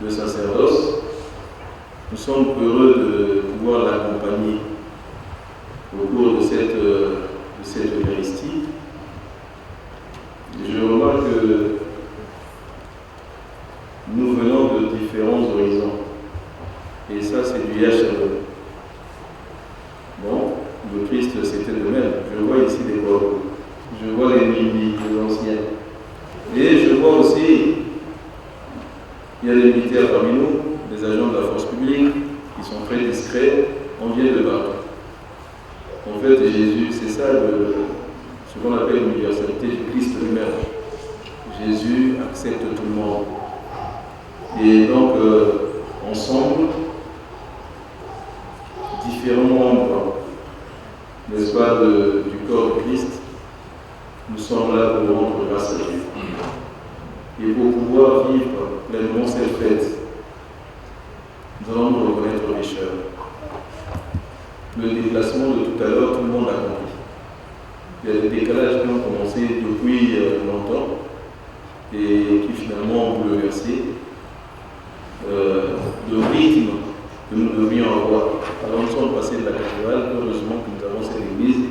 de sacerdoce. Nous sommes heureux de pouvoir l'accompagner au cours de cette Eucharistie. Je remarque que nous venons de différents horizons. Et ça, c'est du HLE. Bon, le Christ, c'était le même. Je vois ici des corps. Je vois les Mimi, les anciens. Et je vois aussi, il y a des militaires parmi nous, des agents de la force publique, qui sont très discrets. On vient de partout. En fait, Jésus, c'est ça ce qu'on appelle l'universalité du Christ lui-même. Jésus accepte tout le monde. Et donc, ensemble, différents membres, n'est-ce pas, du corps du Christ, nous sommes là pour rendre grâce à Dieu. Et pour pouvoir vivre pleinement cette fête, nous allons nous reconnaître pécheurs. Le déplacement de tout à l'heure, tout le monde a compris. Il y a des décalages qui ont commencé depuis longtemps et qui finalement ont bouleversé le rythme que nous devions avoir. Alors nous sommes passés de la cathédrale, heureusement que nous avons cette église,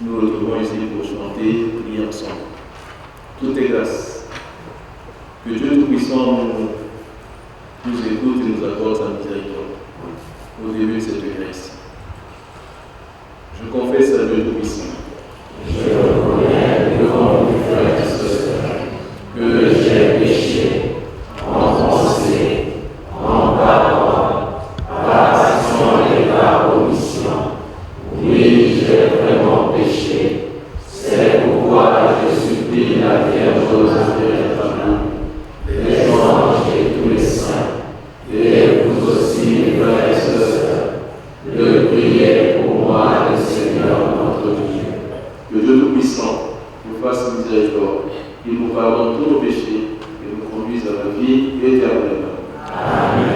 nous nous retrouvons ici pour chanter, prier ensemble. Tout est grâce. Que Dieu Tout-Puissant nous écoute et nous accorde sa miséricorde au début de cette Eucharistie. Je confesse à Dieu Tout-Puissant. Je reconnais devant mes frères et sœurs que j'ai péché en pensée, en parole, par action et par omission. Oui, j'ai vraiment péché. C'est pourquoi je supplie la Vierge aux impératifs, les anges et tous les saints, et vous aussi, mes frères et sœurs, de prier pour moi, le Seigneur notre Dieu. Que Dieu Tout-Puissant nous fasse miséricorde, qu'il nous pardonne tous nos péchés et nous conduise à la vie éternelle. Amen.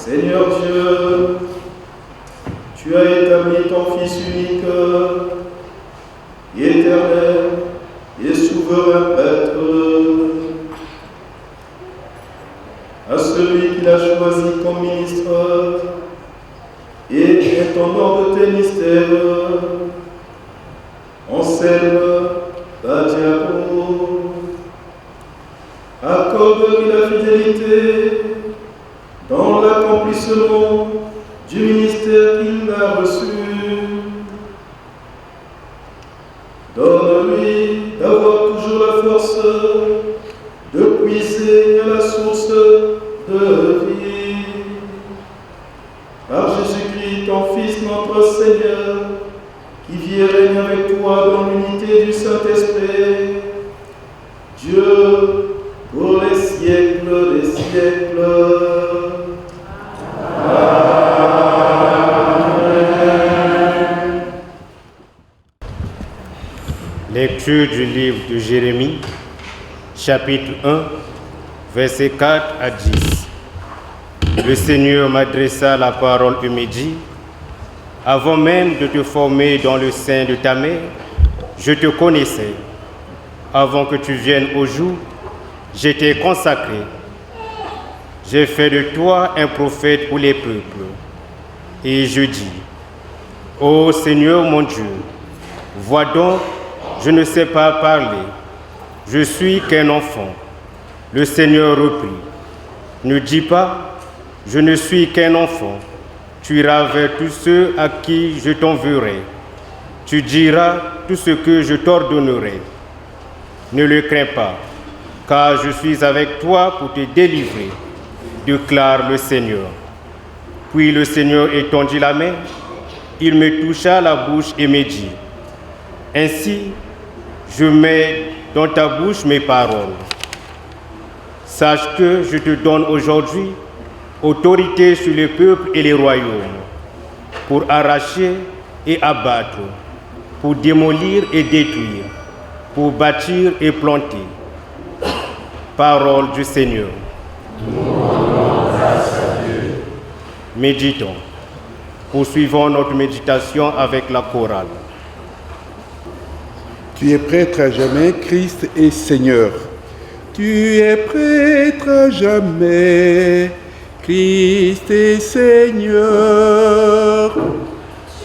Seigneur Dieu, tu as établi ton Fils unique, éternel et souverain Prêtre, à celui qu'il a choisi comme ministre et est en ordre de tes mystères, enseigne ta diapo, accorde-lui la fidélité dans l'accomplissement du ministère qu'il a reçu. Donne-lui d'avoir toujours la force de puiser à la source de vie. Par Jésus-Christ, ton Fils, notre Seigneur, qui vit et règne avec toi dans l'unité du Saint-Esprit, Dieu, pour les siècles des siècles. Lecture du livre de Jérémie, chapitre 1, versets 4 à 10. Le Seigneur m'adressa la parole et me dit: avant même de te former dans le sein de ta mère, je te connaissais. Avant que tu viennes au jour, j'étais consacré. J'ai fait de toi un prophète pour les peuples. Et je dis: ô Seigneur mon Dieu, vois donc, je ne sais pas parler. Je suis qu'un enfant. Le Seigneur reprit: ne dis pas, je ne suis qu'un enfant. Tu iras vers tous ceux à qui je t'enverrai. Tu diras tout ce que je t'ordonnerai. Ne le crains pas, car je suis avec toi pour te délivrer, déclare le Seigneur. Puis le Seigneur étendit la main, il me toucha la bouche et me dit: ainsi, je mets dans ta bouche mes paroles. Sache que je te donne aujourd'hui autorité sur les peuples et les royaumes, pour arracher et abattre, pour démolir et détruire, pour bâtir et planter. Parole du Seigneur. Méditons. Poursuivons notre méditation avec la chorale. Tu es prêtre à jamais, Christ est Seigneur. Tu es prêtre à jamais, Christ est Seigneur.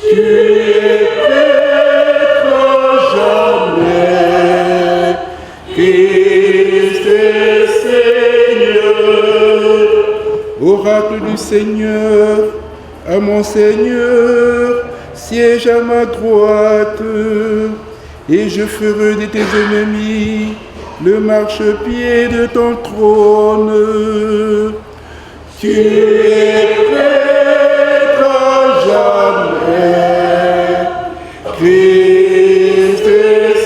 Tu es prêtre à jamais, Christ est Seigneur. Oracle du Seigneur, à mon Seigneur, siège à ma droite, et je ferai de tes ennemis le marchepied de ton trône. Tu es prêtre à jamais, Christ est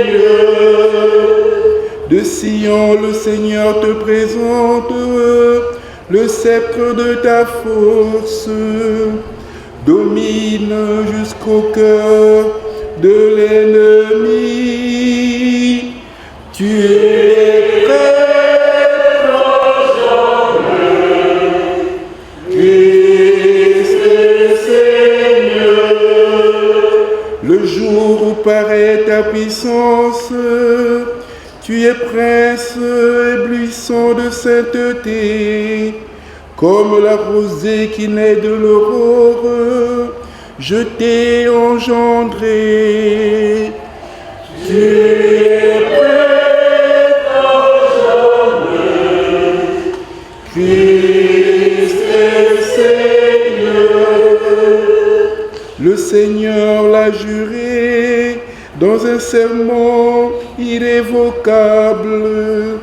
Seigneur. De Sion, le Seigneur te présente le sceptre de ta force. Domine jusqu'au cœur de l'ennemi. Tu es prêtre à jamais, Christ est Seigneur. Le jour où paraît ta puissance, tu es prince éblouissant de sainteté, comme la rosée qui naît de l'aurore. Je t'ai engendré. Tu es prêtre à jamais, Christ est Seigneur. Le Seigneur l'a juré dans un serment irrévocable.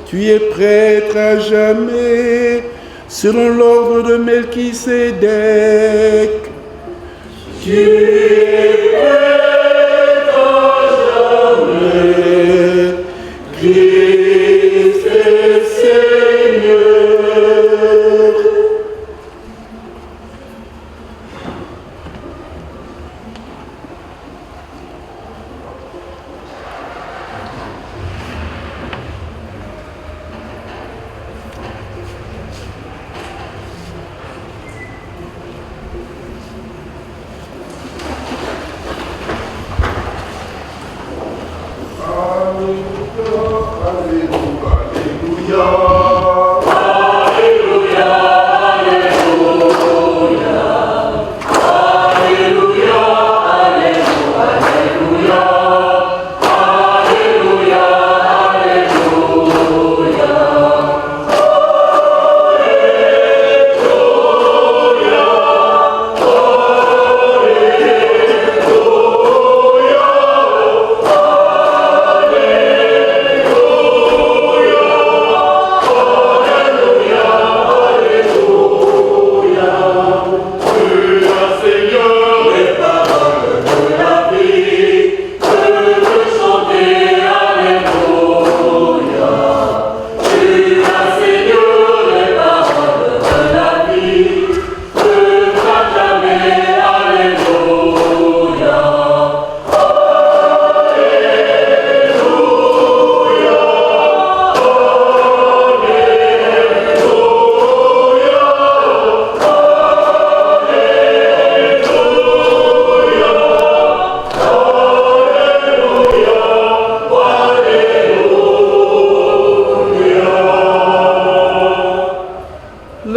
Tu es prêtre à jamais, selon l'ordre de Melchisédek. Tu es prêtre à jamais, Christ est Seigneur.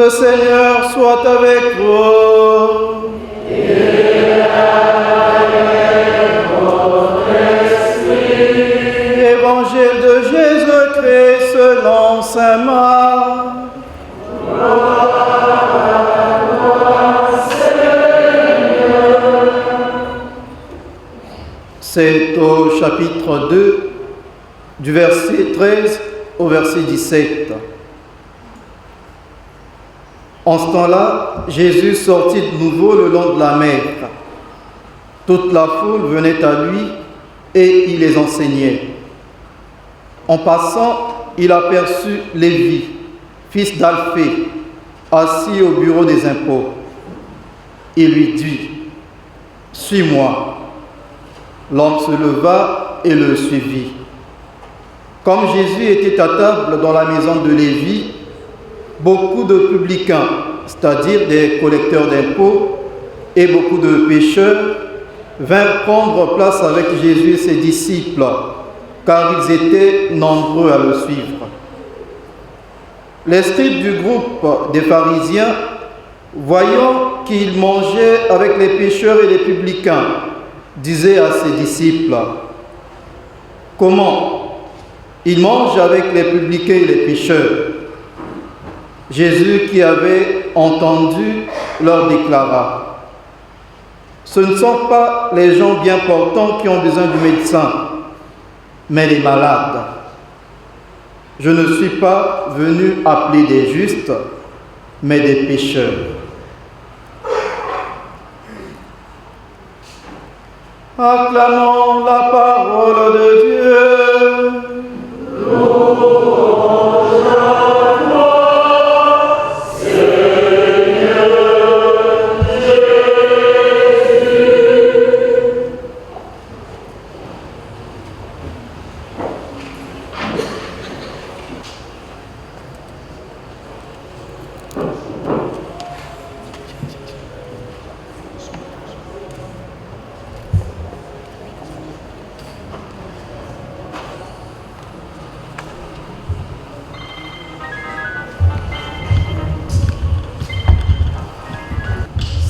Le Seigneur soit avec vous. Et avec votre esprit. Évangile de Jésus-Christ selon saint Marc. C'est au chapitre 2, du verset 13 au verset 17. En ce temps-là, Jésus sortit de nouveau le long de la mer. Toute la foule venait à lui et il les enseignait. En passant, il aperçut Lévi, fils d'Alphée, assis au bureau des impôts. Il lui dit, « Suis-moi. » L'homme se leva et le suivit. Comme Jésus était à table dans la maison de Lévi, beaucoup de publicains, c'est-à-dire des collecteurs d'impôts, et beaucoup de pécheurs vinrent prendre place avec Jésus et ses disciples, car ils étaient nombreux à le suivre. Les scribes du groupe des pharisiens, voyant qu'il mangeait avec les pécheurs et les publicains, disaient à ses disciples, « Comment il mange avec les publicains et les pécheurs ?» Jésus, qui avait entendu, leur déclara, « Ce ne sont pas les gens bien portants qui ont besoin du médecin, mais les malades. Je ne suis pas venu appeler des justes, mais des pécheurs. » Acclamons la parole de Dieu. Louange à toi, Seigneur Jésus.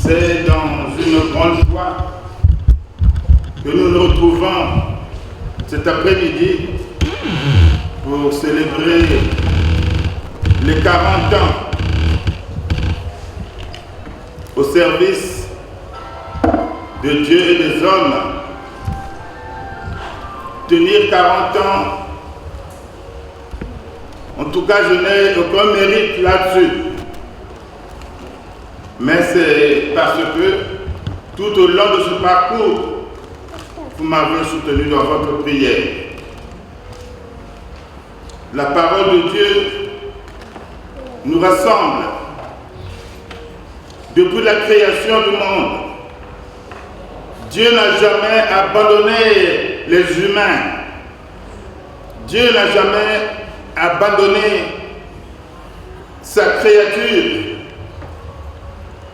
C'est dans une grande joie que nous nous retrouvons cet après-midi pour célébrer les 40 ans au service de Dieu et des hommes. Tenir 40 ans, en tout cas je n'ai aucun mérite là-dessus. Mais c'est parce que tout au long de ce parcours, vous m'avez soutenu dans votre prière. La parole de Dieu nous rassemble depuis la création du monde. Dieu n'a jamais abandonné les humains. Dieu n'a jamais abandonné sa créature.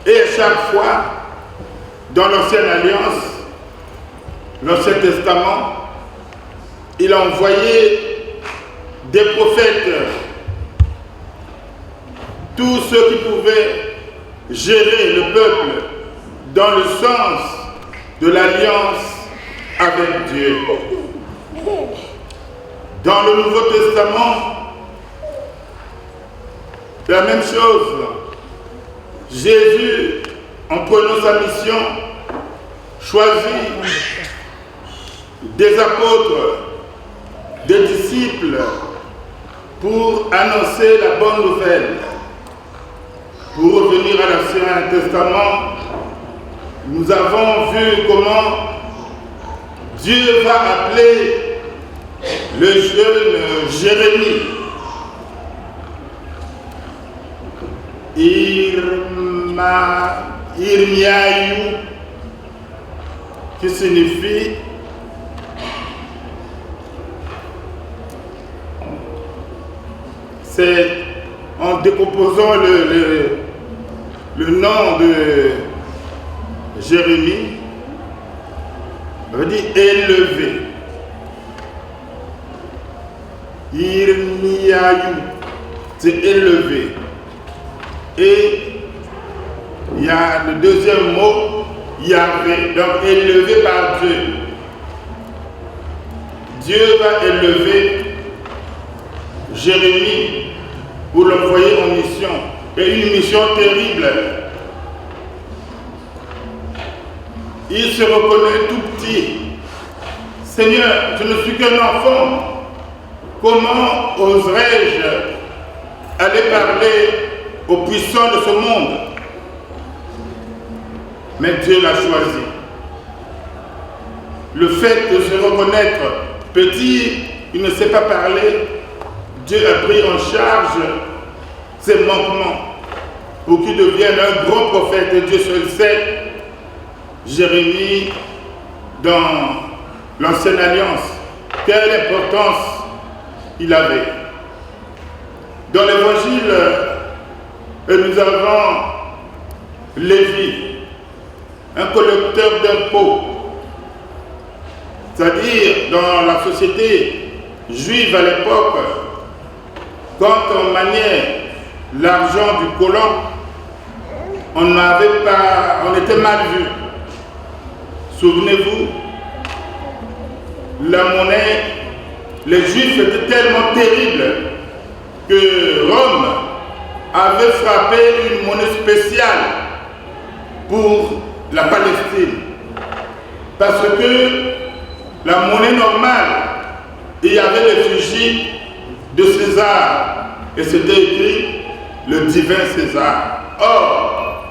Et chaque fois, dans l'Ancienne Alliance, l'Ancien Testament, il a envoyé des prophètes, tous ceux qui pouvaient gérer le peuple dans le sens de l'alliance avec Dieu. Dans le Nouveau Testament, la même chose. Jésus, en prenant sa mission, choisit des apôtres, des disciples pour annoncer la bonne nouvelle. Pour revenir à l'Ancien Testament, nous avons vu comment Dieu va appeler le jeune Jérémie. Irmiaïou, qui signifie c'est en décomposant le nom de Jérémie, ça veut dire élevé. Irmiaïou, c'est élevé. Et il y a le deuxième mot, Yahvé, donc élevé par Dieu. Dieu va élever Jérémie pour l'envoyer en mission. Et une mission terrible. Il se reconnaît tout petit. Seigneur, je ne suis qu'un enfant. Comment oserais-je aller parler aux puissants de ce monde? Mais Dieu l'a choisi. Le fait de se reconnaître petit, il ne sait pas parler, Dieu a pris en charge ses manquements pour qu'il devienne un grand prophète, et Dieu seul sait. Jérémie, dans l'Ancienne Alliance, quelle importance il avait. Dans l'Évangile, nous avons Lévi, un collecteur d'impôts, c'est-à-dire dans la société juive à l'époque, quand on maniait l'argent du colon, on était mal vu. Souvenez-vous, la monnaie, les Juifs étaient tellement terribles que Rome avait frappé une monnaie spéciale pour la Palestine. Parce que la monnaie normale, il y avait l'effigie de César et c'était écrit le divin César. Or,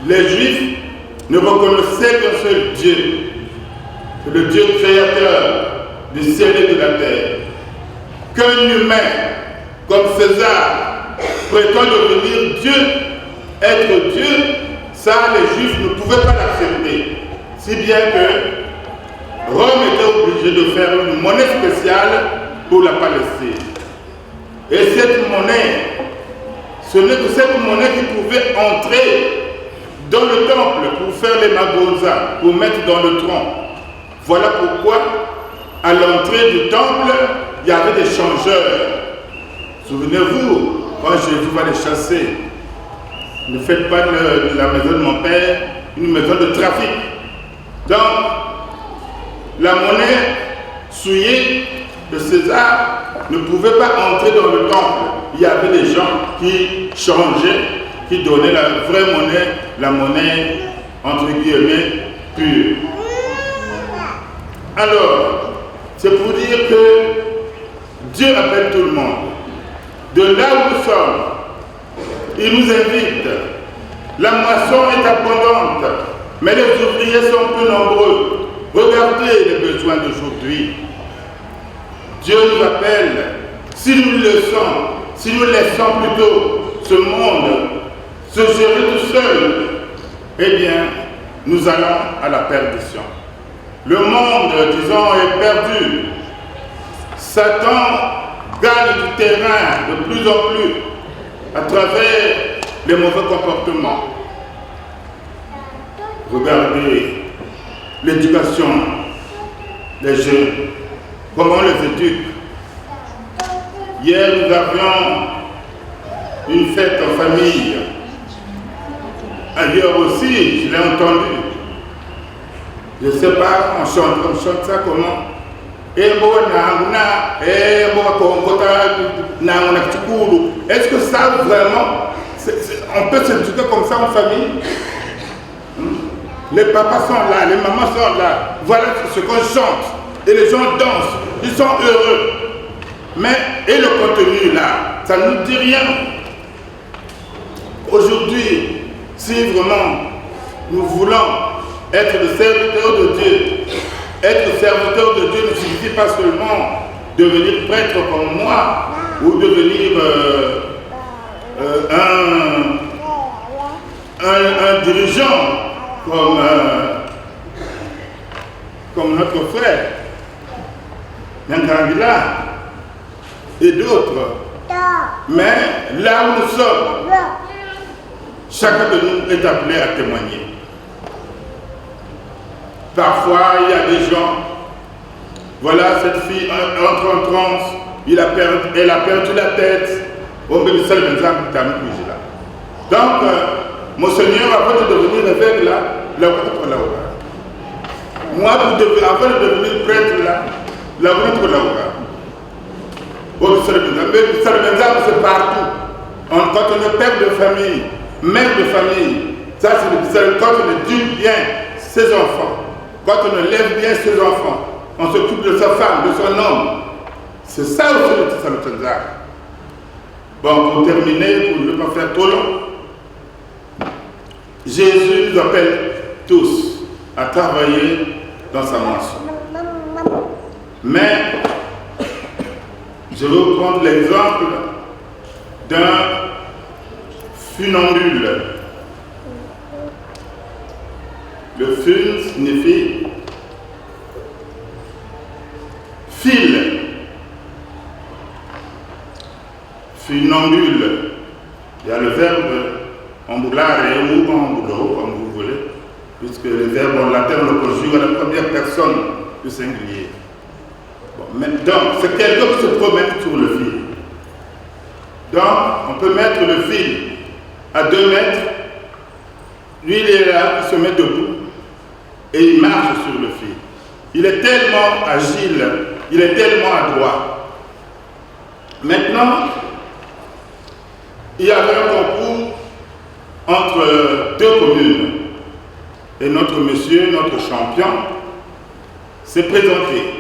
les Juifs ne reconnaissaient qu'un seul Dieu, le Dieu créateur du ciel et de la terre. Qu'un humain comme César prétend devenir Dieu, être Dieu, ça les Juifs ne pouvaient pas l'accepter. Si bien que Rome était obligé de faire une monnaie spéciale pour la Palestine. Et cette monnaie, ce n'est que cette monnaie qui pouvait entrer dans le temple pour faire les magonzas, pour mettre dans le tronc. Voilà pourquoi, à l'entrée du temple, il y avait des changeurs. Souvenez-vous, quand Jésus va les chasser, ne faites pas de la maison de mon père une maison de trafic. Donc, la monnaie souillée de César ne pouvait pas entrer dans le temple. Il y avait des gens qui changeaient, qui donnaient la vraie monnaie, la monnaie entre guillemets pure. Alors, c'est pour dire que Dieu appelle tout le monde. De là où nous sommes, il nous invite. La moisson est abondante, mais les ouvriers sont peu nombreux. Regardez les besoins d'aujourd'hui. Dieu nous appelle. Si nous le laissons, si nous laissons plutôt ce monde se gérer tout seul, eh bien, nous allons à la perdition. Le monde, disons, est perdu. Satan gagne du terrain de plus en plus à travers les mauvais comportements. Regardez l'éducation des jeunes, comment on les éduque. Hier, nous avions une fête en famille. Ailleurs aussi, je l'ai entendu. Je ne sais pas, on chante ça comment? Est-ce que ça vraiment, on peut s'éduquer comme ça en famille? Les papas sont là, les mamans sont là. Voilà ce qu'on chante. Et les gens dansent, ils sont heureux. Mais, et le contenu là, ça ne nous dit rien. Aujourd'hui, si vraiment nous voulons être des serviteurs de Dieu, être serviteur de Dieu ne signifie pas seulement devenir prêtre comme moi ou devenir un dirigeant comme notre frère Nyankangila et d'autres. Mais là où nous sommes, chacun de nous est appelé à témoigner. Parfois, il y a des gens, voilà, cette fille entre en transe, elle a perdu la tête. Donc, mon Seigneur, avant de devenir évêque là, la contre la moi, avant de devenir prêtre là, la contre la mais c'est partout. Quand on est père de famille, mère de famille, ça c'est quand on éduque bien ses enfants, quand on élève bien ses enfants, on s'occupe de sa femme, de son homme. C'est ça aussi le Testament. Bon, pour terminer, pour ne pas faire trop long, Jésus nous appelle tous à travailler dans sa moisson. Mais je veux prendre l'exemple d'un funambule. Le fun signifie fil. Funambule. Il y a le verbe ambulare ou ambulo, comme vous voulez, puisque le verbe en latin on le conjugue à la première personne du singulier. Bon, donc, c'est quelqu'un qui se promène sur le fil. Donc, on peut mettre le fil à 2 mètres. Lui, il est là, il se met debout et il marche sur le fil. Il est tellement agile, il est tellement adroit. Maintenant, il y avait un concours entre 2 communes. Et notre monsieur, notre champion, s'est présenté.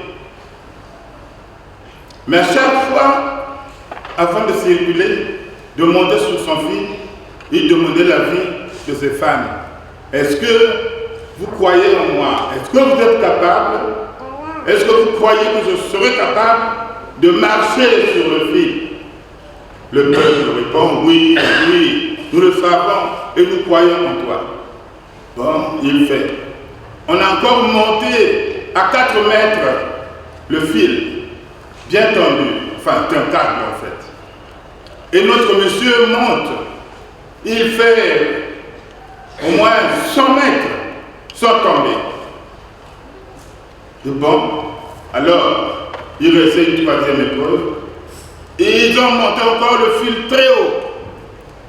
Mais à chaque fois, avant de circuler, de monter sur son fil, il demandait l'avis de ses femmes. Est-ce que vous croyez en moi? Est-ce que vous êtes capable? Est-ce que vous croyez que je serai capable de marcher sur le fil? Le peuple répond, oui, oui, nous le savons et nous croyons en toi. Bon, il fait. On a encore monté à 4 mètres le fil, bien tendu, enfin un câble en fait. Et notre monsieur monte, il fait au moins 100 mètres sans tomber. Et bon, alors, il restait une 3e épreuve. Et ils ont monté encore le fil très haut,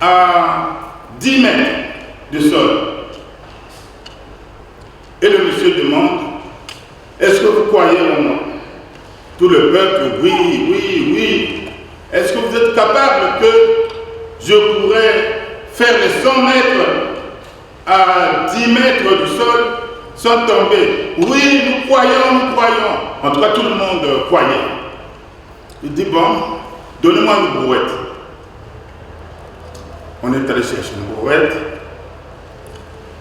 à 10 mètres du sol. Et le monsieur demande, est-ce que vous croyez en moi? Tout le peuple, oui, oui, oui. Est-ce que vous êtes capable que je pourrais faire les 100 mètres à 10 mètres du sol sans tomber? Oui, nous croyons, nous croyons. En tout cas, tout le monde croyait. Il dit, bon, donnez-moi une brouette. On est allé chercher une brouette.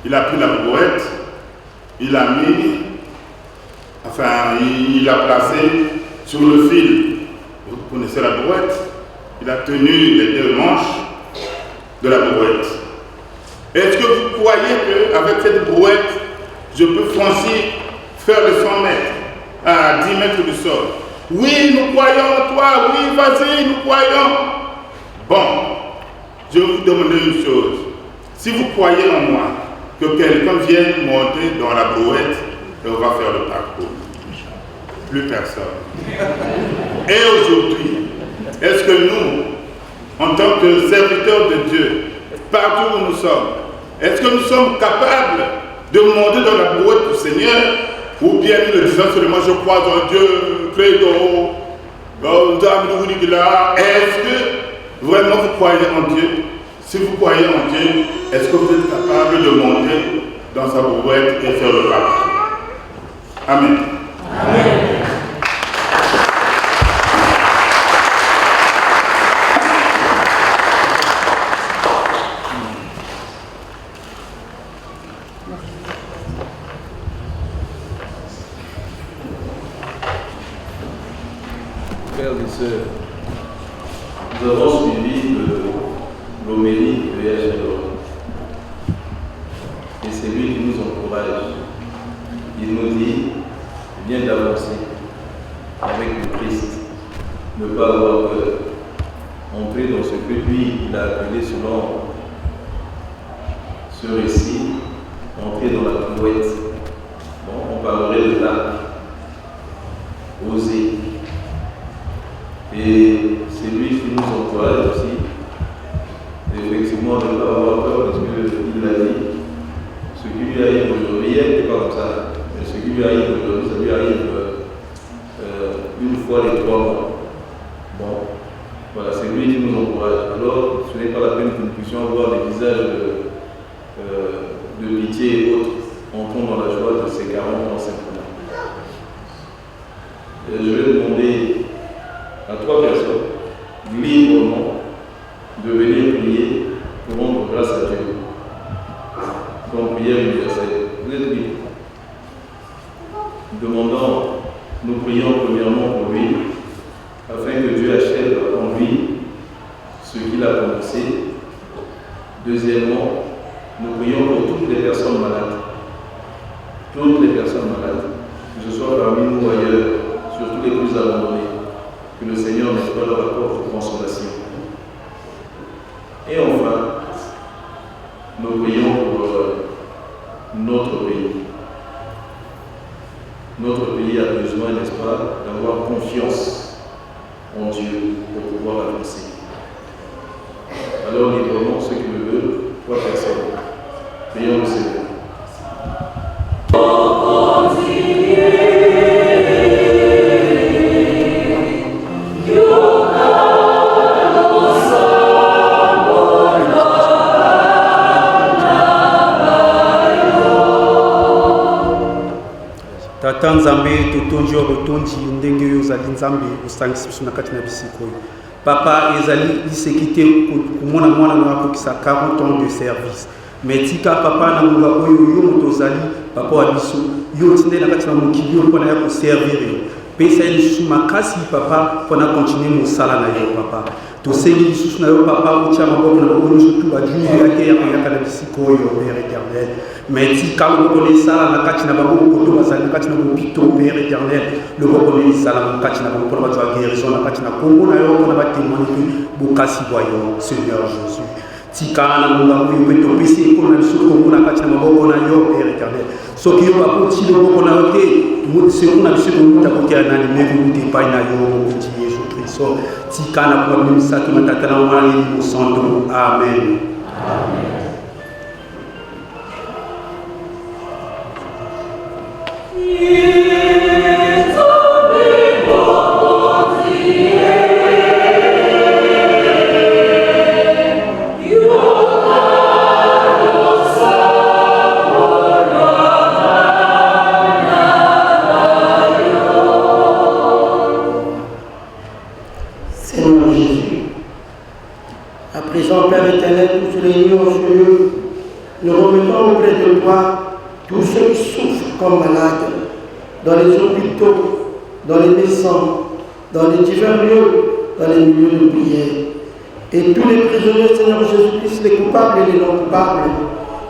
Il a pris la brouette, il a mis, enfin, il a placé sur le fil. Vous connaissez la brouette. Il a tenu les 2 manches de la brouette. Est-ce que vous croyez qu'avec cette brouette, je peux franchir, faire les 100 mètres à 10 mètres du sol? Oui, nous croyons en toi, oui, vas-y, nous croyons. Bon, je vais vous demander une chose. Si vous croyez en moi, que quelqu'un vienne monter dans la brouette et on va faire le parcours. Plus personne. Et aujourd'hui, est-ce que nous, en tant que serviteurs de Dieu, partout où nous sommes, est-ce que nous sommes capables de monter dans la brouette du Seigneur, ou bien nous le disons seulement je crois en Dieu, credo, est-ce que vraiment vous croyez en Dieu? Si vous croyez en Dieu, est-ce que vous êtes capable de monter dans sa brouette et faire le parcours? Amen. Amen. Frères et sœurs, nous avons suivi l'homélie de Yahya Laurent. Et c'est lui qui nous encourage. Il nous dit bien d'avancer avec le Christ, ne pas avoir peur, entrer dans ce que lui il a appelé selon ce récit, entrer dans la brouette. Bon, on parlerait de l'arc, oser. Et c'est lui qui nous encourage aussi, effectivement, de ne pas avoir pas la peine que nous puissions voir des visages de pitié et autres. Entrons dans la joie de ces 40 ans simplement. Je vais demander à 3 personnes, librement, de venir prier pour rendre grâce à Dieu. Donc, prière universelle. Vous êtes libres. Nous prions premièrement pour lui, afin que Dieu achève en lui ce qu'il a commencé. Deuxièmement, nous prions pour toutes les personnes malades. Toutes les personnes malades, que ce soit parmi nous ou ailleurs, surtout les plus abandonnés, que le Seigneur n'est pas leur apporte consolation. Et enfin, nous prions pour notre pays. Notre pays a besoin, n'est-ce pas, d'avoir confiance en Dieu pour pouvoir avancer. Alors, librement, ceux qui le veulent, 3 personnes. Prions le Seigneur. Tata Nzambe totonji wa botonji ndenge oyo ozali Nzambe osangisi biso na kati na bisika oyo. Papa ezali lisekite komona mwana na akokisa 40 ans de service. Mais tika papa na munga oyo yo moto ozali papa wa biso yo tinde na kati na mokili yo mpona ya koservir yo. Pesa lisusu makasi papa mpona continuer mosala na yo papa. Tosengi lisusu na yo papa otia maboko na bango nyonso tu bajuni yake ya koyaka na bisika oyo Père éternel. Mais tika loboko na esala na kati na bango koto bazali na kati na bopito Père éternel. Loboko na esala na kati na bango mpona bato ya guérison na kati na Kongo na yo mpona batémoigner que bokasi bwa yo Seigneur Jésus. Tika na munga oyo mpe topesi ekolo na biso Kongo na kati na maboko na yo Père éternel. Soki yo bakoti loboko na yo te sekolo na biso komuta kotia nani mekomuta epai na yo mokonzi Yesu Kristo. Tika na kwa misato na tata na mwana ni mosanto. Amen. Amen. Père éternel, tous les réunis aujourd'hui, nous remettons auprès de toi tous ceux qui souffrent comme malades, dans les hôpitaux, dans les maisons, dans les divers lieux, dans les milieux de prière. Et tous les prisonniers, Seigneur Jésus-Christ, les coupables et les non coupables.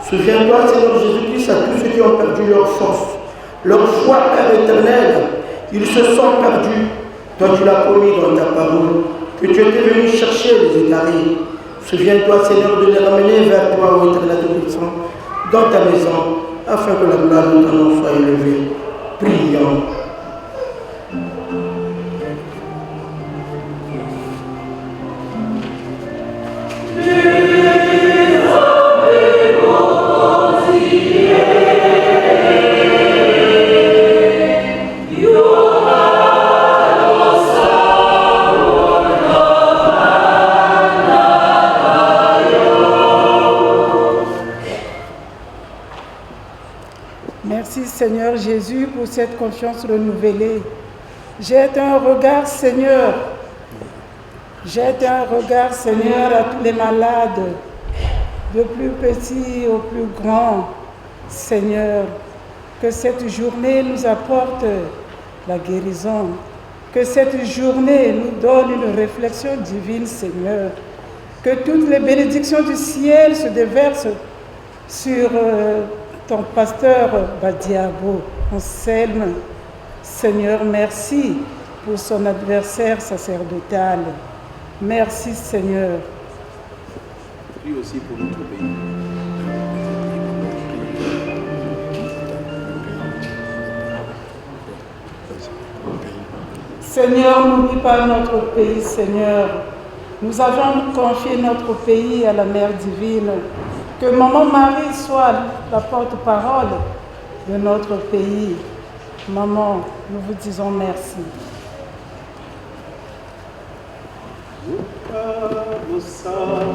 Souviens-toi, Seigneur Jésus-Christ, à tous ceux qui ont perdu leur force, leur foi, Père éternel. Ils se sont perdus. Toi, tu l'as promis dans ta parole, que tu étais venu chercher les égarés. Souviens-toi, Seigneur, de les ramener vers toi, ô éternel Tout-Puissant, dans ta maison, afin que la gloire de ton nom soit élevée. Prions. Merci Seigneur Jésus pour cette confiance renouvelée. Jette un regard Seigneur. Jette un regard Seigneur à tous les malades, du plus petit au plus grand. Seigneur, que cette journée nous apporte la guérison. Que cette journée nous donne une réflexion divine Seigneur. Que toutes les bénédictions du ciel se déversent sur ton pasteur Badiabo, Anselme. Seigneur, merci pour son adversaire sacerdotal. Merci Seigneur. Prie aussi pour notre pays. Seigneur, n'oublie pas notre pays, Seigneur. Nous avons confié notre pays à la Mère divine. Que Maman Marie soit la porte-parole de notre pays. Maman, nous vous disons merci. Oh,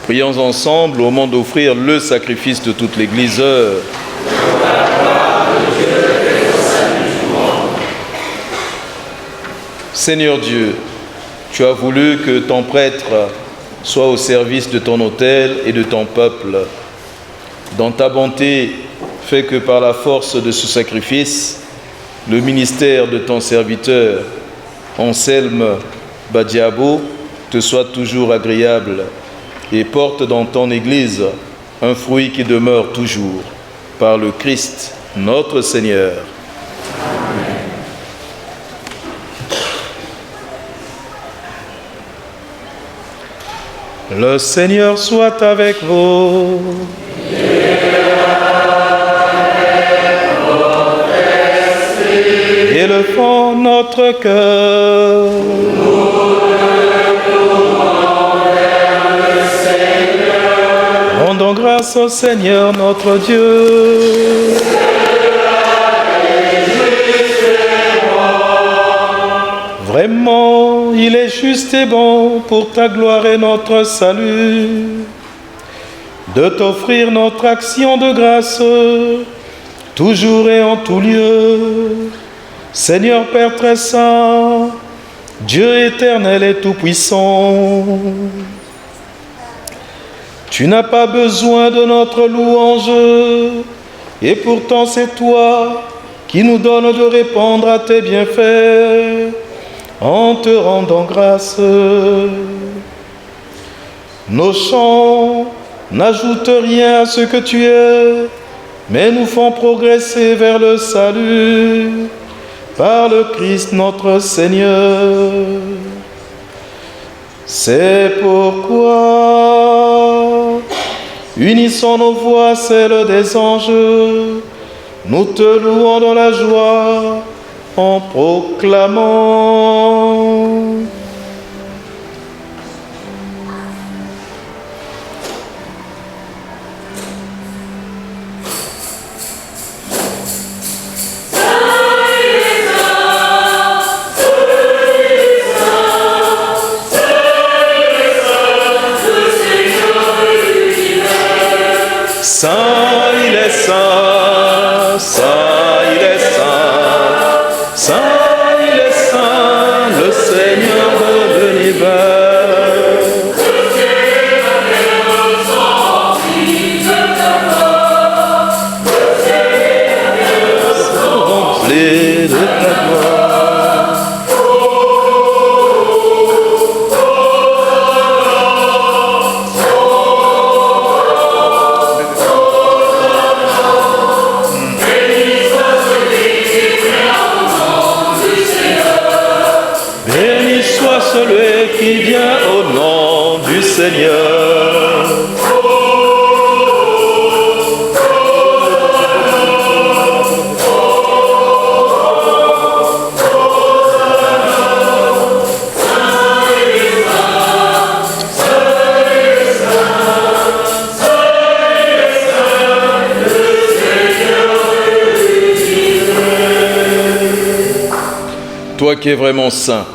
Prions ensemble au moment d'offrir le sacrifice de toute l'Église. Seigneur Dieu, tu as voulu que ton prêtre soit au service de ton autel et de ton peuple. Dans ta bonté, fais que par la force de ce sacrifice, le ministère de ton serviteur, Anselme Badiabo, te soit toujours agréable et porte dans ton Église un fruit qui demeure toujours, par le Christ, notre Seigneur. Le Seigneur soit avec vous. Élevons notre cœur. Rendons grâce au Seigneur notre Dieu. Vraiment, il est juste et bon pour ta gloire et notre salut de t'offrir notre action de grâce, toujours et en tout lieu. Seigneur Père très saint, Dieu éternel et tout-puissant, tu n'as pas besoin de notre louange, et pourtant c'est toi qui nous donnes de répondre à tes bienfaits en te rendant grâce. Nos chants n'ajoutent rien à ce que tu es, mais nous font progresser vers le salut par le Christ notre Seigneur. C'est pourquoi, unissons nos voix à celles des anges, nous te louons dans la joie en proclamant. Saint, il est saint, saint, il est saint, saint, il est saint, le Seigneur de l'univers. Rempli de ta gloire. Celui qui vient au nom du Seigneur. Toi qui es vraiment saint,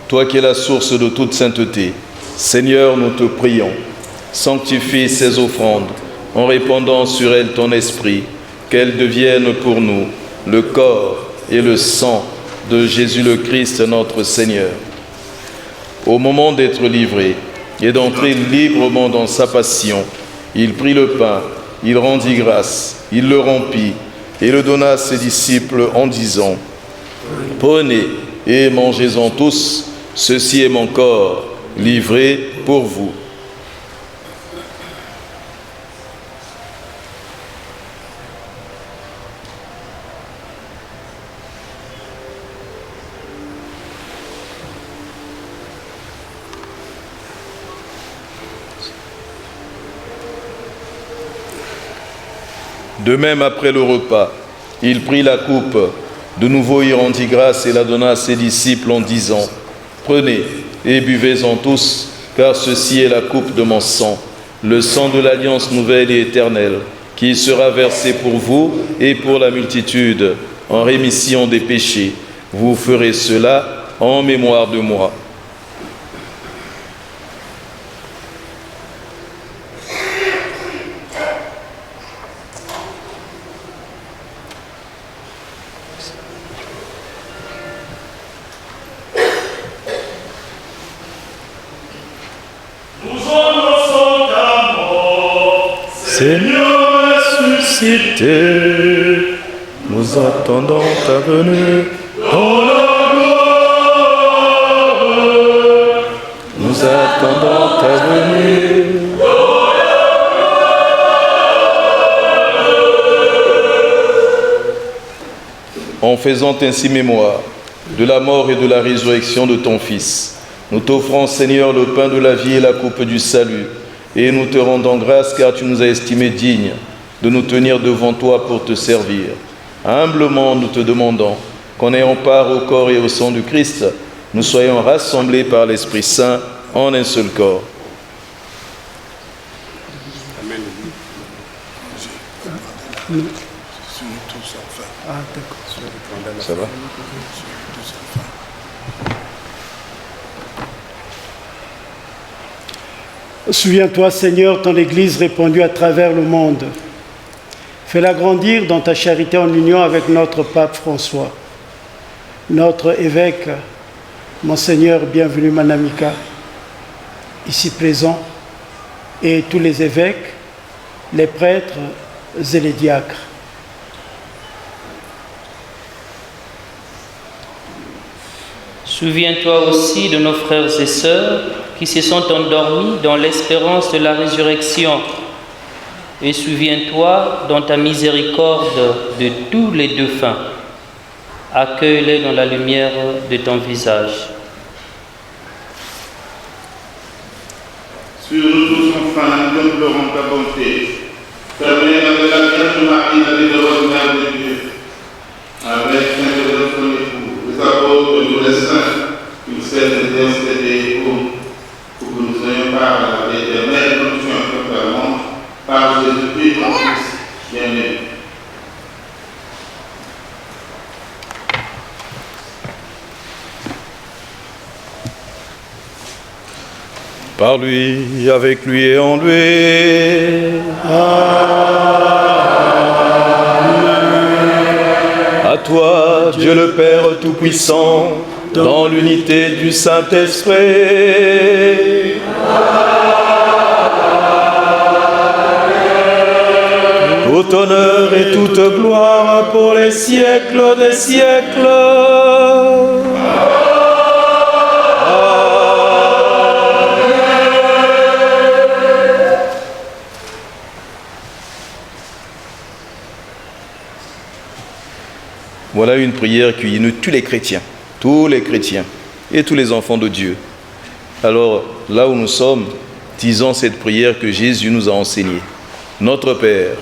toi qui es la source de toute sainteté, Seigneur, nous te prions, sanctifie ces offrandes en répandant sur elles ton esprit, qu'elles deviennent pour nous le corps et le sang de Jésus le Christ notre Seigneur. Au moment d'être livré et d'entrer librement dans sa passion, il prit le pain, il rendit grâce, il le rompit et le donna à ses disciples en disant : « Prenez et mangez-en tous, ceci est mon corps, livré pour vous. » De même, après le repas, il prit la coupe. De nouveau, il rendit grâce et la donna à ses disciples en disant : « Prenez et buvez-en tous, car ceci est la coupe de mon sang, le sang de l'alliance nouvelle et éternelle, qui sera versé pour vous et pour la multitude, en rémission des péchés. Vous ferez cela en mémoire de moi. » Seigneur ressuscité, nous attendons ta venue dans la gloire. Nous attendons ta venue. En faisant ainsi mémoire de la mort et de la résurrection de ton Fils, nous t'offrons, Seigneur, le pain de la vie et la coupe du salut, et nous te rendons grâce car tu nous as estimés dignes de nous tenir devant toi pour te servir. Humblement, nous te demandons qu'en ayant part au corps et au sang du Christ, nous soyons rassemblés par l'Esprit Saint en un seul corps. Amen. Ça va? Souviens-toi, Seigneur, ton Église répandue à travers le monde. Fais-la grandir dans ta charité en union avec notre pape François, notre évêque, Monseigneur Bienvenu Manamika, ici présent, et tous les évêques, les prêtres et les diacres. Souviens-toi aussi de nos frères et sœurs qui se sont endormis dans l'espérance de la résurrection. Et souviens-toi dans ta miséricorde de tous les défunts. Accueille-les dans la lumière de ton visage. Sur nous tous enfin, nous implorons ta bonté. Ta mère avec la Vierge Marie, la dévote Mère de Dieu, avec Saint-Joseph son époux, les apôtres et tous les saints, qu'ils cessent d'intercéder pour que nous ayons part à la vie éternelle, nous soyons totalement par Jésus-Christ, ton Fils bien-aimé. Par lui, avec lui et en lui. Amen. À toi, Dieu le Père Tout-Puissant, dans l'unité du Saint-Esprit. Tout honneur et toute gloire pour les siècles des siècles. Voilà une prière qui unit tous les chrétiens et tous les enfants de Dieu. Alors, là où nous sommes, disons cette prière que Jésus nous a enseignée. Notre Père,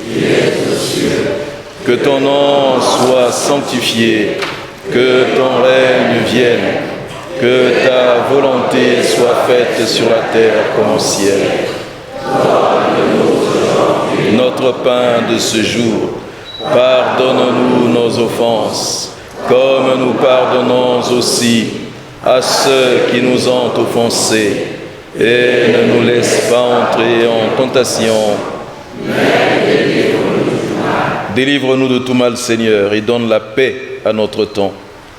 qui es aux cieux, que ton nom soit sanctifié, que ton règne vienne, que ta volonté soit faite sur la terre comme au ciel. Donne-nous aujourd'hui notre pain de ce jour. Pardonne-nous nos offenses, comme nous pardonnons aussi à ceux qui nous ont offensés. Et ne nous laisse pas entrer en tentation, mais délivre-nous de tout mal, Seigneur, et donne la paix à notre temps.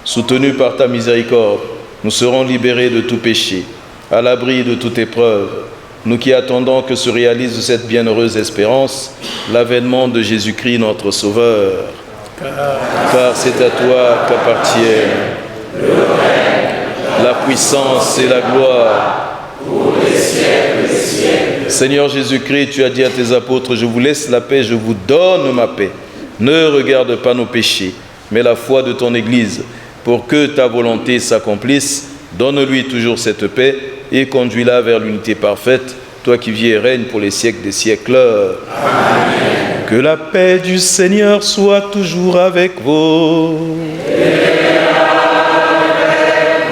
Soutenus par ta miséricorde, nous serons libérés de tout péché, à l'abri de toute épreuve. Nous qui attendons que se réalise cette bienheureuse espérance, l'avènement de Jésus-Christ notre Sauveur. Car c'est à toi qu'appartiennent le règne, la puissance et la gloire pour les siècles des siècles. Seigneur Jésus-Christ, tu as dit à tes apôtres, je vous laisse la paix, je vous donne ma paix. Ne regarde pas nos péchés, mais la foi de ton Église. Pour que ta volonté s'accomplisse, donne-lui toujours cette paix et conduis-la vers l'unité parfaite, toi qui vis et règnes pour les siècles des siècles. Amen. Que la paix du Seigneur soit toujours avec vous. Et avec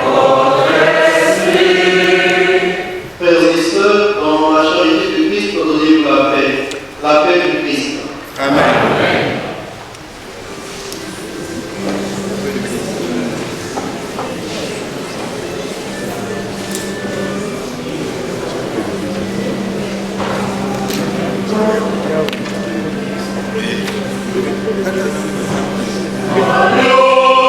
votre esprit. Frères et sœurs, dans la charité du Christ, donnez-vous la paix du Christ. Amen. Amen.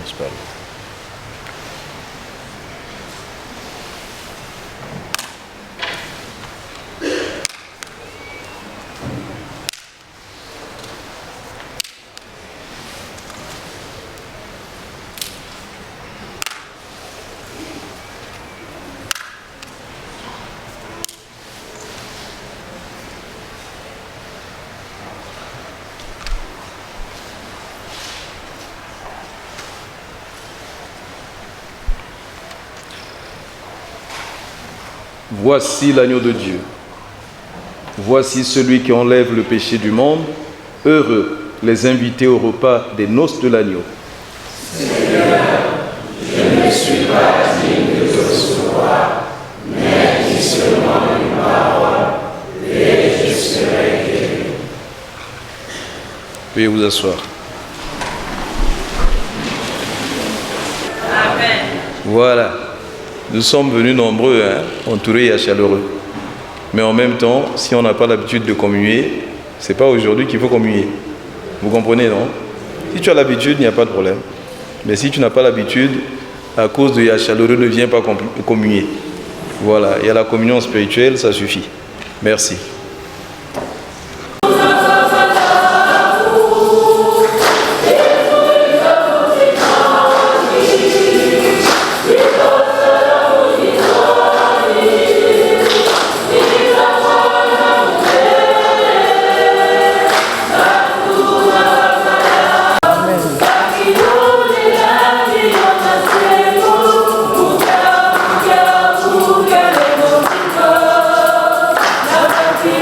commence par là. Voici l'agneau de Dieu. Voici celui qui enlève le péché du monde. Heureux les invités au repas des noces de l'agneau. Seigneur, je ne suis pas digne de te recevoir, mais dis seulement une parole et je serai guéri. Veuillez vous asseoir. Amen. Voilà. Nous sommes venus nombreux, entourés et chaleureux. Mais en même temps, si on n'a pas l'habitude de communier, ce n'est pas aujourd'hui qu'il faut communier. Vous comprenez, non? Si tu as l'habitude, il n'y a pas de problème. Mais si tu n'as pas l'habitude, à cause de chaleureux, ne viens pas communier. Voilà, il y a la communion spirituelle, ça suffit. Merci. Amen.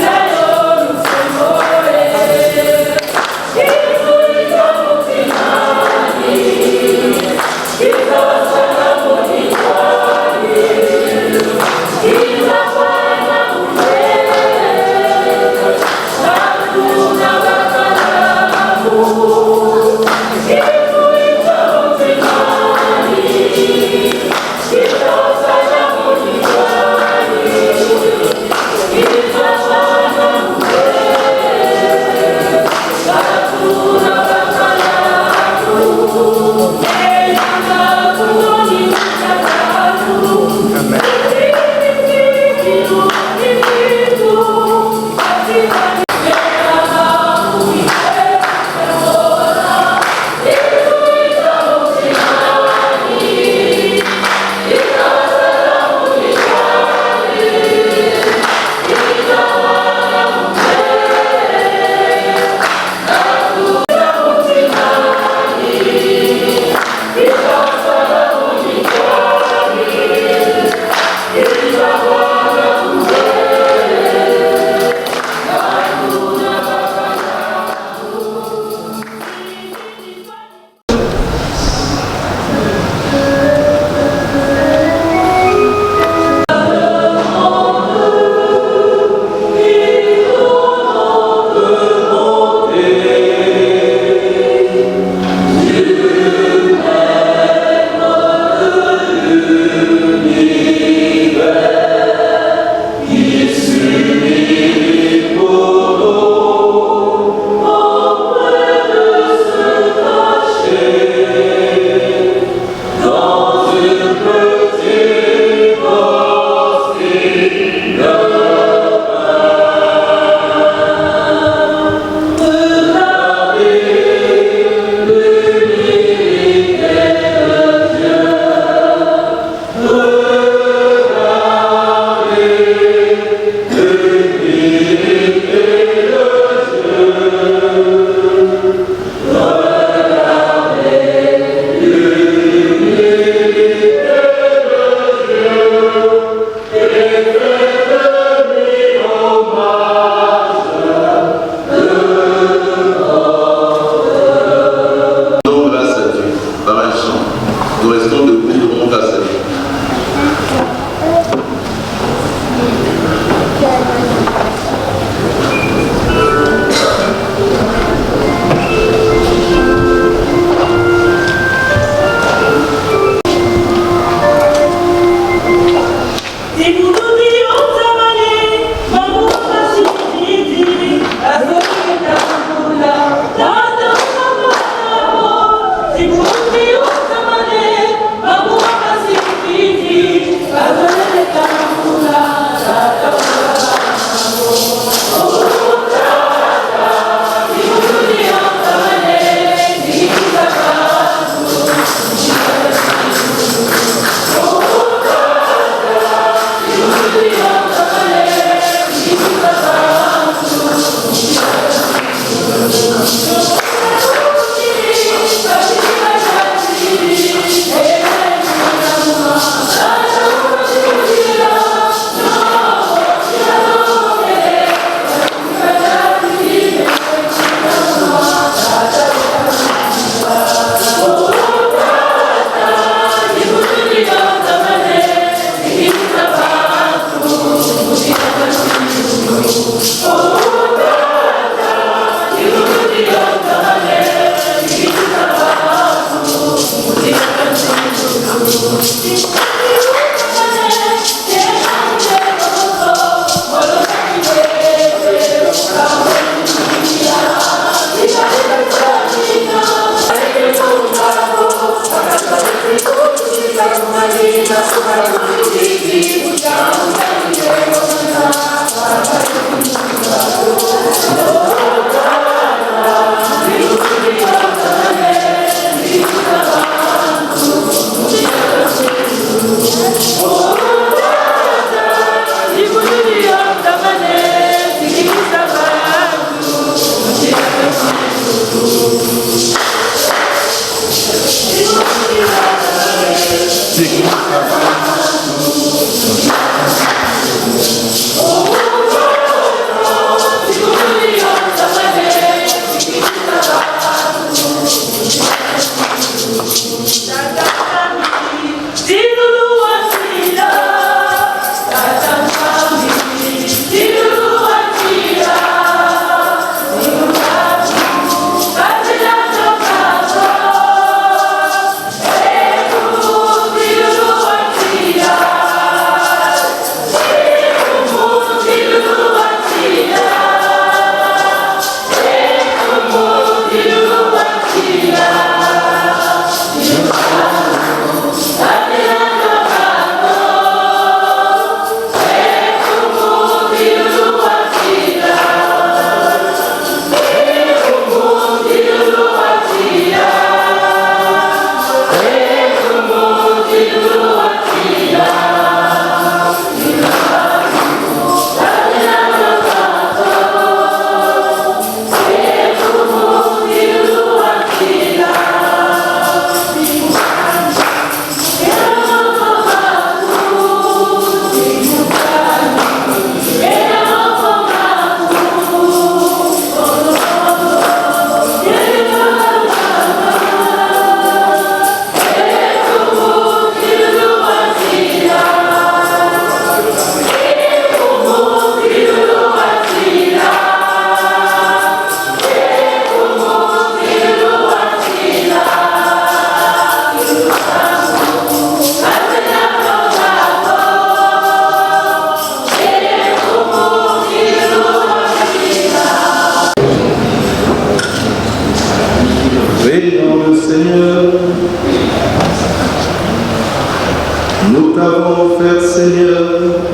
Nous t'avons offert, Seigneur,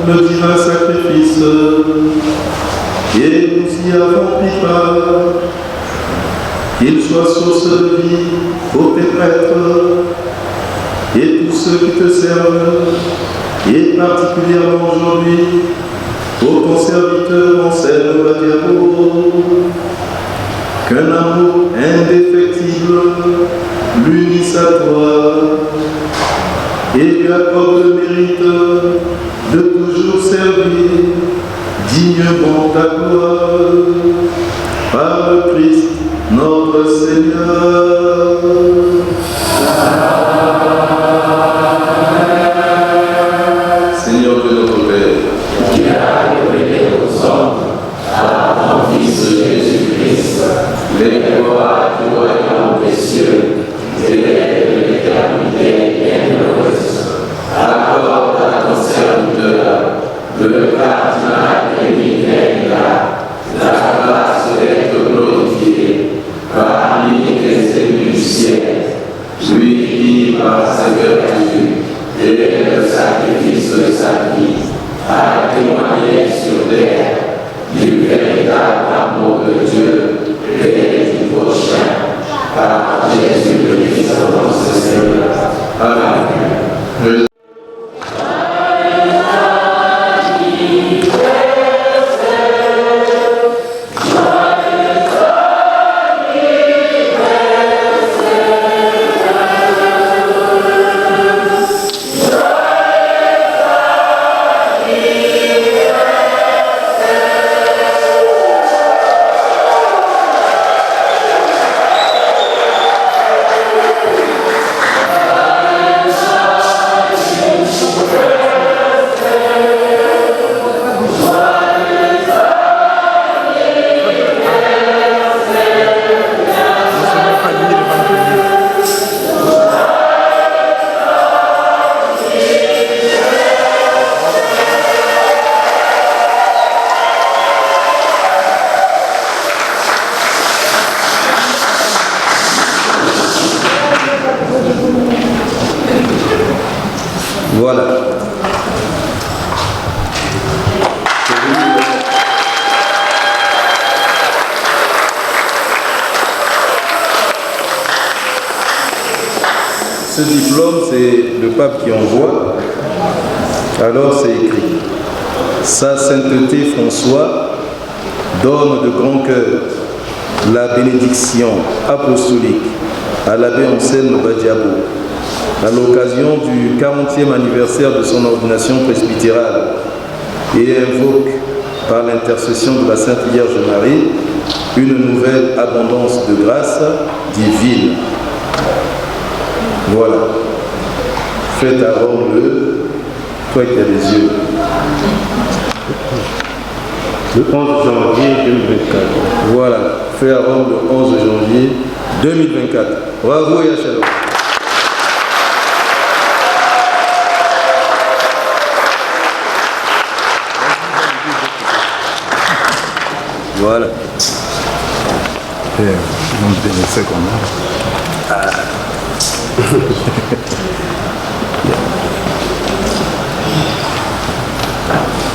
le divin sacrifice, et nous y avons pris part. Qu'il soit source de vie pour tes prêtres et tous ceux qui te servent, et particulièrement aujourd'hui pour ton serviteur Anselme Badiabo, qu'un amour indéfectible l'unisse à toi et lui accorde le mérite de toujours servir dignement ta gloire par le Christ notre Seigneur. Seigneur de notre Père, qui a révélé aux hommes par ton Fils Jésus-Christ les gloires du royaume des cieux et de l'éternité bienheureuse, accorde à ton serviteur, le cardinal Émile Neira, la grâce d'être glorifié parmi les élus du ciel, lui qui, par sa vertu et le sacrifice de sa vie, a témoigné sur terre du véritable amour de Dieu et du prochain, par Jésus le Christ notre Seigneur. Amen. Voilà. Ce diplôme, c'est le pape qui envoie. Alors c'est écrit: Sa sainteté François donne de grand cœur la bénédiction apostolique à l'abbé Anselme Badiabo à l'occasion du 40e anniversaire de son ordination presbytérale et invoque par l'intercession de la Sainte Vierge Marie une nouvelle abondance de grâce divine. Voilà. Faites à Rome toi qui as les yeux. Le 11 janvier 2024. Voilà. Fait à Rome le 11 janvier 2024. Bravo et à Shalom. Voilà.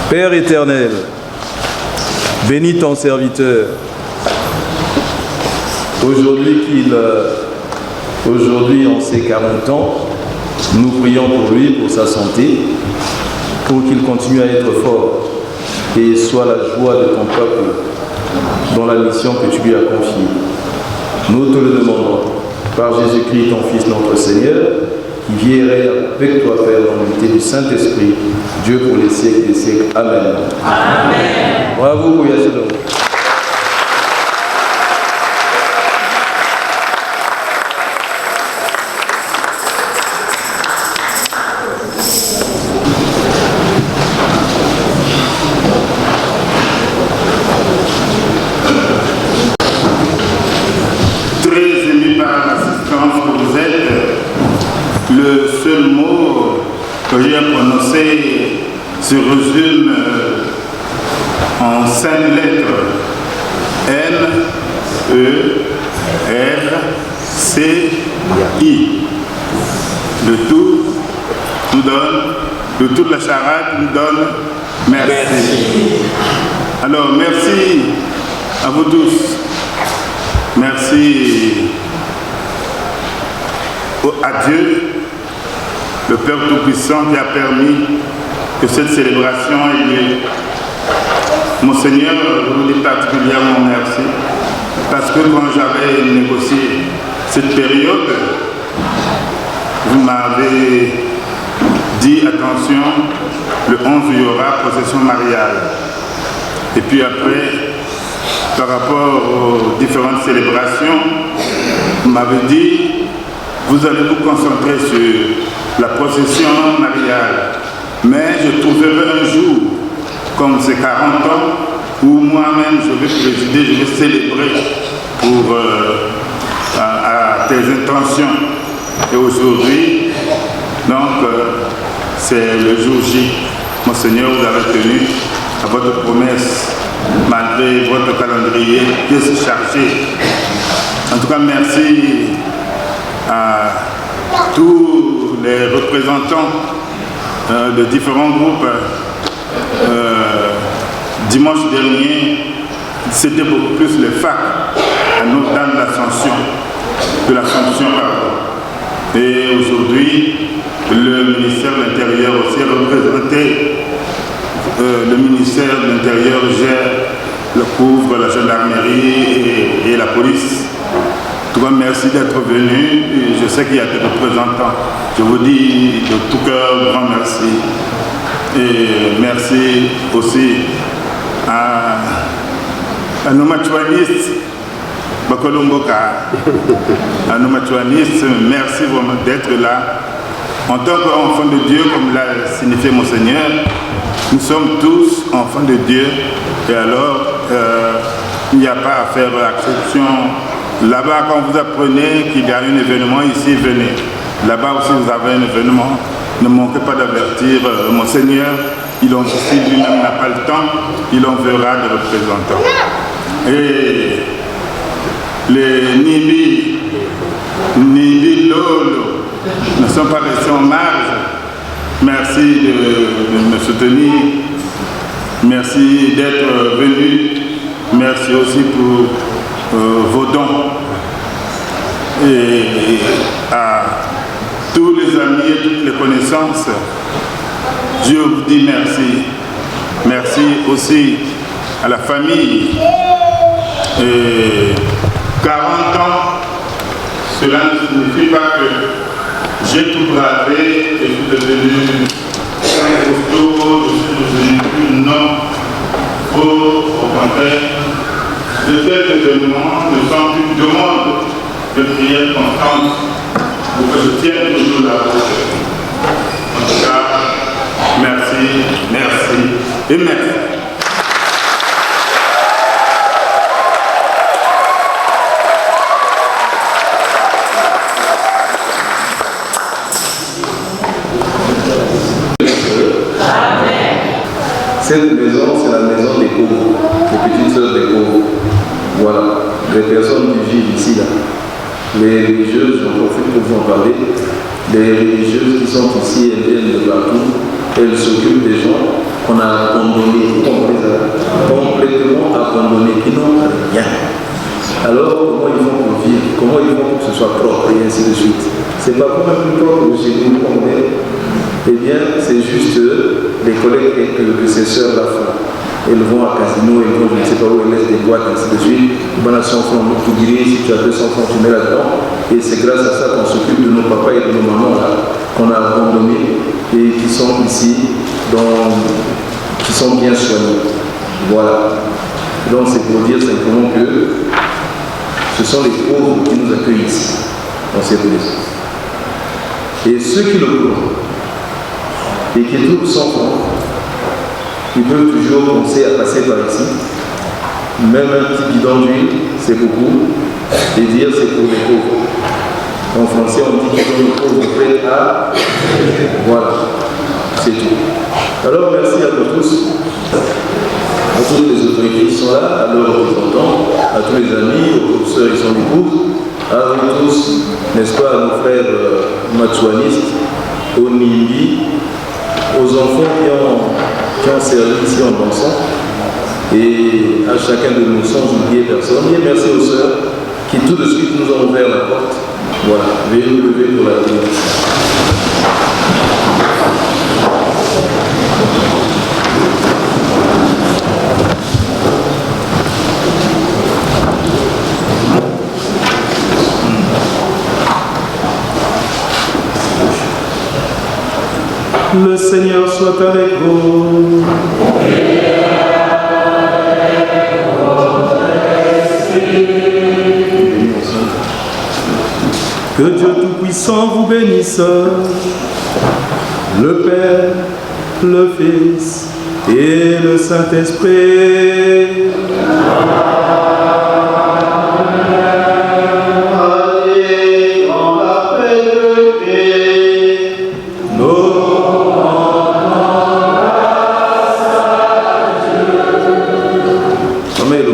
Père éternel, bénis ton serviteur. Aujourd'hui, en ses 40 ans, nous prions pour lui, pour sa santé, pour qu'il continue à être fort et soit la joie de ton peuple dans la mission que tu lui as confiée. Nous te le demandons par Jésus-Christ, ton Fils, notre Seigneur, qui vit et règne avec toi, Père, dans l'unité du Saint-Esprit, Dieu pour les siècles des siècles. Amen. Amen. Bravo, Yashalom. Se résume en 5 lettres: N, E, R, C, I. Le tout nous donne, le tout de la charade nous donne merci. Alors merci à vous tous. Merci à Dieu, le Père Tout-Puissant, qui a permis que cette célébration ait lieu. Monseigneur, je vous dis particulièrement merci, parce que quand j'avais négocié cette période, vous m'avez dit attention, le 11 il y aura procession mariale. Et puis après, par rapport aux différentes célébrations, vous m'avez dit, vous allez vous concentrer sur la procession mariale. Mais je trouverai un jour, comme ces 40 ans, où moi-même je vais présider, je vais célébrer pour à tes intentions. Et aujourd'hui, donc, c'est le jour J. Monseigneur, vous avez tenu à votre promesse, malgré votre calendrier qui est si chargé. En tout cas, merci à tous les représentants de différents groupes. Dimanche dernier, c'était beaucoup plus les FAC, à Notre-Dame de l'Ascension, Et aujourd'hui, le ministère de l'Intérieur aussi a représenté. Le ministère de l'Intérieur gère, couvre la gendarmerie et la police. En tout cas, merci d'être venu. Je sais qu'il y a des représentants. Je vous dis de tout cœur, grand merci. Et merci aussi à nos matuanistes, à nos matuanistes, merci vraiment d'être là. En tant qu'enfants de Dieu, comme l'a signifié Monseigneur, nous sommes tous enfants de Dieu. Et alors, il n'y a pas à faire exception. Là-bas, quand vous apprenez qu'il y a un événement ici, venez. Là-bas aussi, vous avez un événement. Ne manquez pas d'avertir Monseigneur. Il en si lui-même n'a pas le temps, il enverra des représentants. Et les Nibi Lolo ne sont pas restés en marge. Merci de me soutenir. Merci d'être venu. Merci aussi pour vos dons. Et à tous les amis et toutes les connaissances, Dieu vous dit merci. Merci aussi à la famille. Et 40 ans, cela ne signifie pas que j'ai tout bravé et je suis devenu un costaud, je suis devenu plus non. Au contraire, de cet événement ne sont qu'une demande de prière constante pour que je tienne toujours la route. En tout cas, merci, merci et merci. Cette maison, c'est la maison des pauvres, des petites sœurs des pauvres. Voilà, les personnes qui vivent ici, là. Les religieuses, j'en profite pour vous en parler. Les religieuses qui sont ici, elles viennent de partout. Elles s'occupent des gens qu'on a abandonnés, complètement abandonnés, qui n'ont rien. Alors, comment ils font pour vivre? Comment ils font pour que ce soit propre et ainsi de suite? C'est pas comme un plus propre que chez nous, qu'on est. Eh bien, c'est juste les collègues que ces sœurs-là font. Elles vont à casino, elles vont, je ne sais pas où, elles laissent des boîtes, ainsi de suite. Bon, à 100 francs, tout guérir, si tu as 200 francs, tu mets là-dedans. Et c'est grâce à ça qu'on s'occupe de nos papas et de nos mamans là, qu'on a abandonnés et qui sont ici, qui sont bien soignés. Voilà. Donc, c'est pour dire simplement que ce sont les pauvres qui nous accueillent ici, dans ces maisons. Et ceux qui le trouvent, et qui trouvent sans fond, ils peuvent toujours penser à passer par ici. Même un petit bidon d'huile, c'est beaucoup. Et dire c'est pour les pauvres. En français, on dit qu'ils ont le pauvre prêt à. Voilà, c'est tout. Alors, merci à vous tous, à toutes les autorités qui sont là, à leurs représentants, à tous les amis, aux professeurs et son épouse, à vous tous, n'est-ce pas, à nos frères matsuanistes, aux Nimbi, aux enfants qui ont servi ici en dansant, et à chacun de nous sans oublier personne. Et merci aux sœurs qui tout de suite nous ont ouvert la porte. Voilà, veuillez nous lever pour la bénédiction. Le Seigneur soit avec vous. Que Dieu Tout-Puissant vous bénisse, le Père, le Fils et le Saint-Esprit. Allez dans la paix de Dieu. Amen.